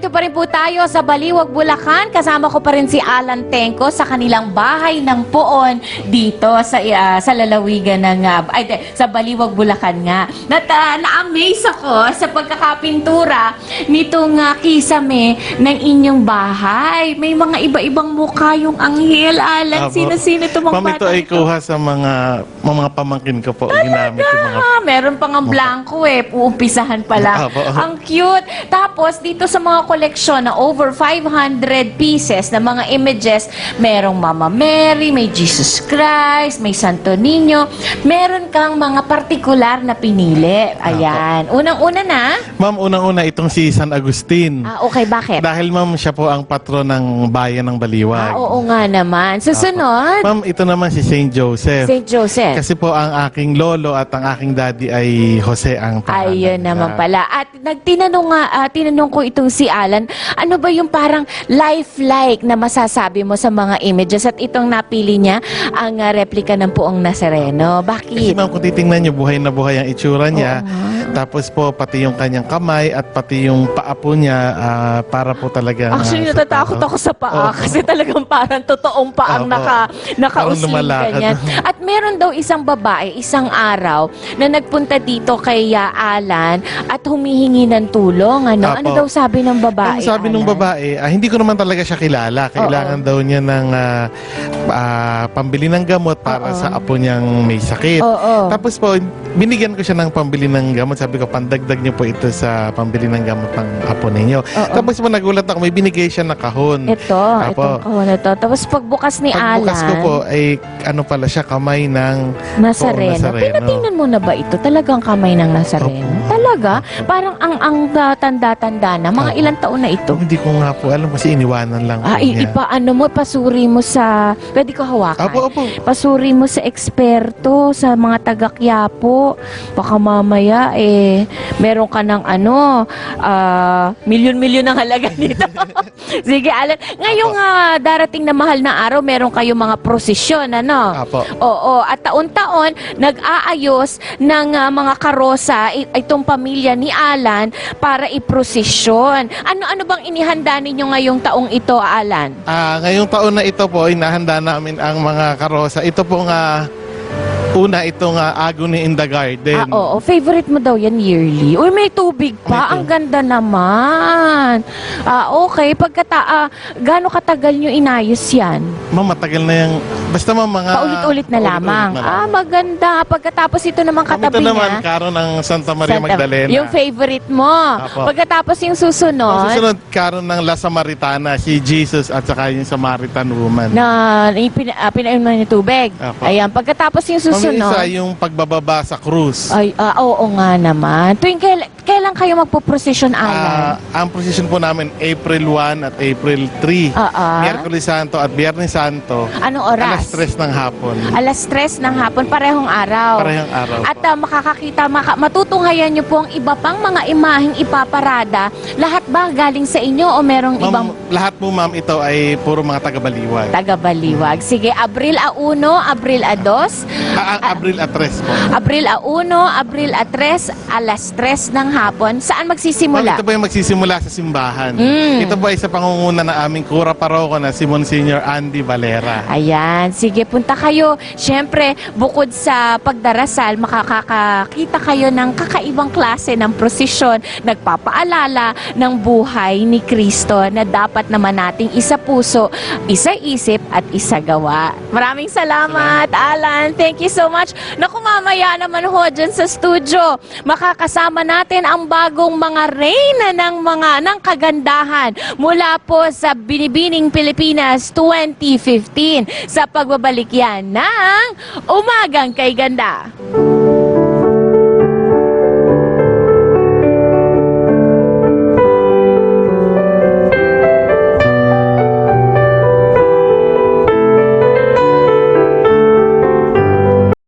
nandito pa rin po tayo sa Baliwag, Bulacan. Kasama ko pa rin si Alan Tenco sa kanilang bahay ng Poon dito sa lalawigan ng sa Baliwag, Bulacan nga. Na-amaze ako sa pagkakapintura nitong kisame ng inyong bahay. May mga iba-ibang mukha yung anghel, Alan. Sino-sino itong mga Ma'am, ito ay kuha sa mga pamangkin ko po. Ginamit yung mga... Meron pang ang blanco puumpisahan pa lang. Ang cute. Tapos, dito sa mga koleksyon na over 500 pieces na mga images, merong Mama Mary, may Jesus Christ, may Santo Niño. Meron kang mga partikular na pinili. Ayan. Unang-una na. Ma'am, unang-una itong si San Agustin. Okay, bakit? Dahil ma'am, siya po ang patron ng bayan ng Baliwag. Oo nga naman. Susunod. Ma'am, ito naman si Saint Joseph. Saint Joseph. Kasi po ang aking lolo at ang aking daddy ay Jose ang pangalan. Ayun naman pala. At tinanong ko itong si Alan, ano ba yung parang lifelike na masasabi mo sa mga images? At itong napili niya, ang replika ng Poong Nazareno. Kasi Bakit? ma'am, kung titingnan niyo, buhay na buhay ang itsura niya. Tapos po, pati yung kanyang kamay at pati yung paa po niya, para po talaga... Actually, natatakot ako sa paa kasi talagang parang totoong paang nakausling ganyan. At meron daw isang babae, isang araw, na nagpunta dito kay Alan at humihingi ng tulong. Ano daw sabi ng babae? Ang sabi ng babae, hindi ko naman talaga siya kilala. Kailangan daw niya ng pambili ng gamot para sa apo niyang may sakit. Tapos po, binigyan ko siya ng pambili ng gamot. Sabi ko, pandagdag niyo po ito sa pambili ng gamot ng apo ninyo. Tapos po, nagulat ako, may binigay siya na kahon. Itong kahon na to. Tapos pagbukas ni Alan, pagbukas ko po, ay ano pala siya, kamay ng Nazareno. Tinatingnan mo na ba ito? Talagang kamay ng Nazareno? Talaga? Parang ang tanda-tanda na. Mga ilang taon na ito? Hindi ko nga po alam kasi iniwanan lang po niya. Ipaano mo, pasuri mo sa... Pwede ko hawakan? Opo. Pasuri mo sa eksperto, sa mga taga-Quiapo. Baka mamaya, meron ka ng milyon-milyon ng halaga dito. Sige, Alan. Ngayong darating na mahal na araw, meron kayong mga prosesyon, Apo. Oo. At taon-taon, nag-aayos ng mga karosa itong pamilya ni Alan para iprosesyon. Ano bang inihanda ninyo ngayong taong ito, Alan? Ngayong taon na ito po, inahanda namin ang mga karosa. Ito po nga, una itong Agony in the Garden. Oo. Favorite mo daw yan yearly. Uy, may tubig pa. Ang ganda naman. Okay. Gaano katagal nyo inayos yan? Ma'am, matagal na yung... Basta ma'am, mga... Paulit-ulit na lamang. Maganda. Pagkatapos ito naman katabi ito niya. naman, karon ng Santa Maria Magdalena. Yung favorite mo. Apo. Pagkatapos yung susunod. Ang susunod, karon ng La Samaritana, si Jesus at saka yung Samaritan woman. Na pinainom niya tubig. Apo. Ayan. Pagkatapos yung susunod. Isa yung pagbababa sa krus. Oo nga naman. Tuwing kailan kayo magpo-procession, Alan? Ang procession po namin, April 1 at April 3. Miyerkules Santo at Biyernes Santo. Anong oras? Alas 3 ng hapon. Alas 3 ng hapon, parehong araw. Parehong araw At po. makakakita, matutunghayan nyo po ang iba pang mga imaheng ipaparada. Lahat ba galing sa inyo o merong ibang... Lahat po ma'am, ito ay puro mga taga-Baliwag. Taga-Baliwag. Sige, Abril 1, Abril 2. Abril at 3 po. Abril 1, Abril 3, alas 3 ng hapon. Saan magsisimula? Ito po yung magsisimula sa simbahan. Ito po ay sa pangunguna ng aming kura paroko na si Monsignor Andy Valera. Ayan. Sige, punta kayo. Siyempre, bukod sa pagdarasal, makakakita kayo ng kakaibang klase ng prosesyon, nagpapaalala ng buhay ni Kristo na dapat naman nating isa puso, isa isip at isa gawa. Maraming salamat, Alan. Thank you so much. Naku, mamaya naman ho dyan sa studio. Makakasama natin ang bagong mga reyna ng kagandahan mula po sa Binibining Pilipinas 2015 sa pagbabalik yan ng Umagang Kay Ganda.